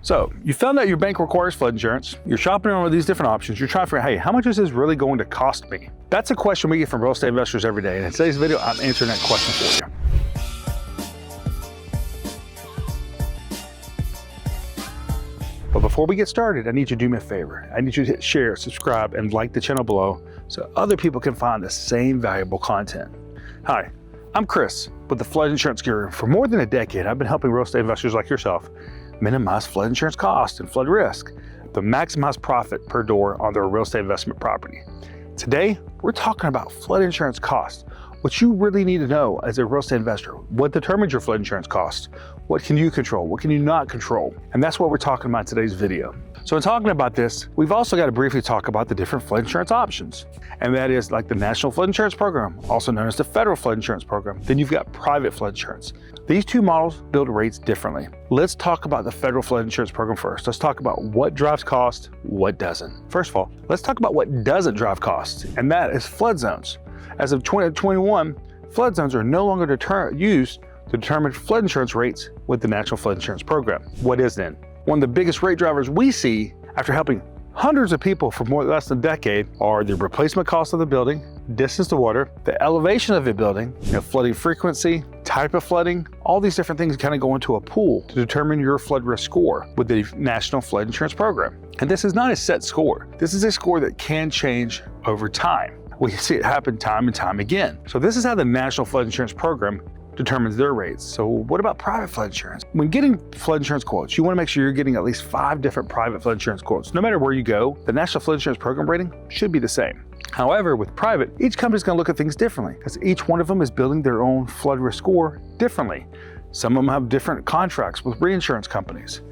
So you found out your bank requires flood insurance, you're shopping around with these different options, you're trying to figure out, hey, how much is this really going to cost me? That's a question we get from real estate investors every day, and in today's video, I'm answering that question for you. But before we get started, I need you to do me a favor. I need you to hit share, subscribe, and like the channel below so other people can find the same valuable content. Hi, I'm Chris with the Flood Insurance Guru. For more than a decade, I've been helping real estate investors like yourself minimize flood insurance costs and flood risk to maximize profit per door on their real estate investment property. Today, we're talking about flood insurance costs. What you really need to know as a real estate investor: what determines your flood insurance cost? What can you control? What can you not control? And that's what we're talking about in today's video. So in talking about this, we've also got to briefly talk about the different flood insurance options. And that is like the National Flood Insurance Program, also known as the Federal Flood Insurance Program. Then you've got private flood insurance. These two models build rates differently. Let's talk about the Federal Flood Insurance Program first. Let's talk about what drives cost, what doesn't. First of all, let's talk about what doesn't drive costs, and that is flood zones. As of 2021, flood zones are no longer used to determine flood insurance rates with the National Flood Insurance Program. What is then? One of the biggest rate drivers we see after helping hundreds of people for more or less than a decade are the replacement cost of the building, distance to water, the elevation of the building, flooding frequency, type of flooding. All these different things kind of go into a pool to determine your flood risk score with the National Flood Insurance Program. And this is not a set score. This is a score that can change over time. We see it happen time and time again. So this is how the National Flood Insurance Program determines their rates. So what about private flood insurance? When getting flood insurance quotes, you want to make sure you're getting at least 5 different private flood insurance quotes. No matter where you go, the National Flood Insurance Program rating should be the same. However, with private, each company is going to look at things differently because each one of them is building their own flood risk score differently. Some of them have different contracts with reinsurance companies,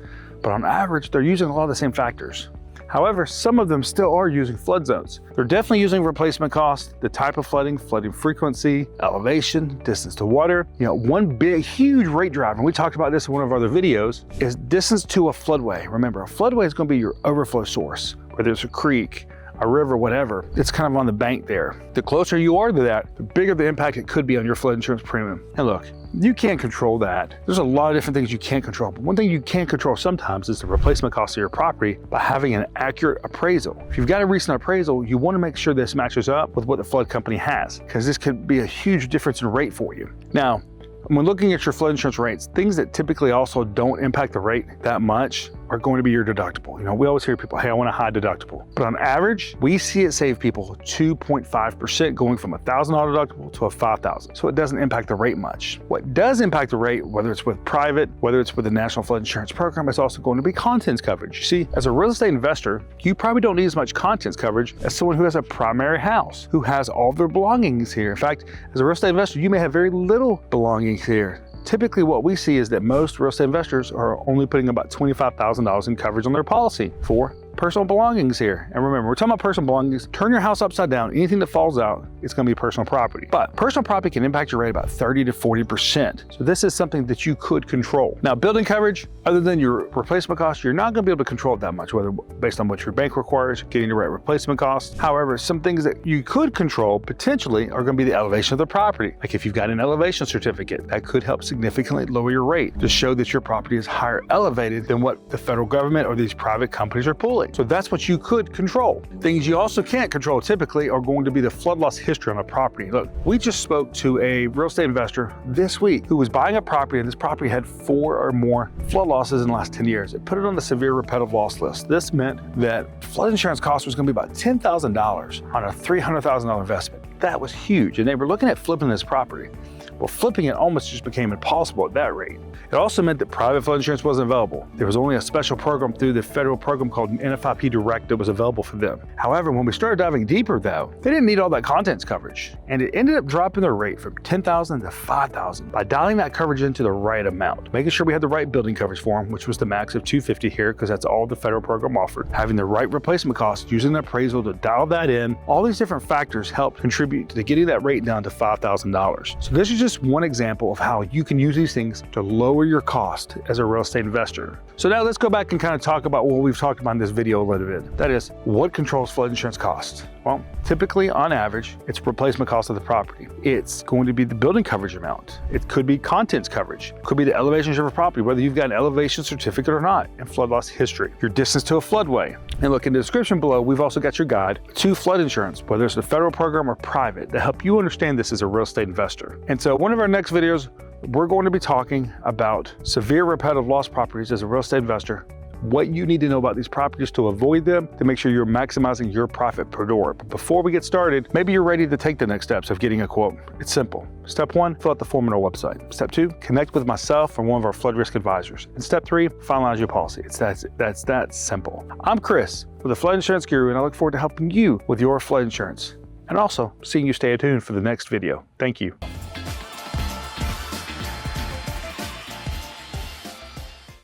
but on average, they're using a lot of the same factors. However, some of them still are using flood zones. They're definitely using replacement cost, the type of flooding, flooding frequency, elevation, distance to water. One big, huge rate driver, and we talked about this in one of our other videos, is distance to a floodway. Remember, a floodway is going to be your overflow source, whether it's a creek, a river, whatever. It's kind of on the bank there. The closer you are to that, the bigger the impact it could be on your flood insurance premium. And look, you can't control that. There's a lot of different things you can't control, but one thing you can control sometimes is the replacement cost of your property by having an accurate appraisal. If you've got a recent appraisal, you want to make sure this matches up with what the flood company has, because this could be a huge difference in rate for you. Now, when looking at your flood insurance rates, things that typically also don't impact the rate that much are going to be your deductible. We always hear people, hey, I want a high deductible. But on average, we see it save people 2.5% going from a $1,000 deductible to a $5,000. So it doesn't impact the rate much. What does impact the rate, whether it's with private, whether it's with the National Flood Insurance Program, is also going to be contents coverage. You see, as a real estate investor, you probably don't need as much contents coverage as someone who has a primary house, who has all of their belongings here. In fact, as a real estate investor, you may have very little belongings here. Typically what we see is that most real estate investors are only putting about $25,000 in coverage on their policy for personal belongings here. And remember, we're talking about personal belongings. Turn your house upside down. Anything that falls out, it's going to be personal property. But personal property can impact your rate about 30 to 40%. So this is something that you could control. Now, building coverage, other than your replacement cost, you're not going to be able to control it that much, whether based on what your bank requires, getting the right replacement cost. However, some things that you could control potentially are going to be the elevation of the property. Like if you've got an elevation certificate, that could help significantly lower your rate to show that your property is higher elevated than what the federal government or these private companies are pulling. So that's what you could control. Things you also can't control typically are going to be the flood loss history on a property. Look, we just spoke to a real estate investor this week who was buying a property, and this property had 4 or more flood losses in the last 10 years. It put it on the severe repetitive loss list. This meant that flood insurance cost was going to be about $10,000 on a $300,000 investment. That was huge, and they were looking at flipping this property. Well, flipping it almost just became impossible at that rate. It also meant that private flood insurance wasn't available. There was only a special program through the federal program called NFIP Direct that was available for them. However, when we started diving deeper though, they didn't need all that contents coverage, and it ended up dropping their rate from $10,000 to $5,000 by dialing that coverage into the right amount, making sure we had the right building coverage for them, which was the max of $250 here because that's all the federal program offered, having the right replacement cost, using the appraisal to dial that in. All these different factors helped contribute to getting that rate down to $5,000. So this is just one example of how you can use these things to lower your cost as a real estate investor. So now let's go back and kind of talk about what we've talked about in this video a little bit. That is, what controls flood insurance costs? Well, typically on average, it's replacement cost of the property. It's going to be the building coverage amount. It could be contents coverage. It could be the elevations of a property, whether you've got an elevation certificate or not, and flood loss history, your distance to a floodway. And look in the description below, we've also got your guide to flood insurance, whether it's a federal program or private, to help you understand this as a real estate investor. And so one of our next videos, we're going to be talking about severe repetitive loss properties as a real estate investor, what you need to know about these properties to avoid them, to make sure you're maximizing your profit per door. But before we get started, maybe you're ready to take the next steps of getting a quote. It's simple. Step 1, fill out the form on our website. Step 2, connect with myself or one of our flood risk advisors. And Step 3, finalize your policy. It's that simple. I'm Chris with the Flood Insurance Guru, and I look forward to helping you with your flood insurance, and also seeing you stay tuned for the next video. Thank you.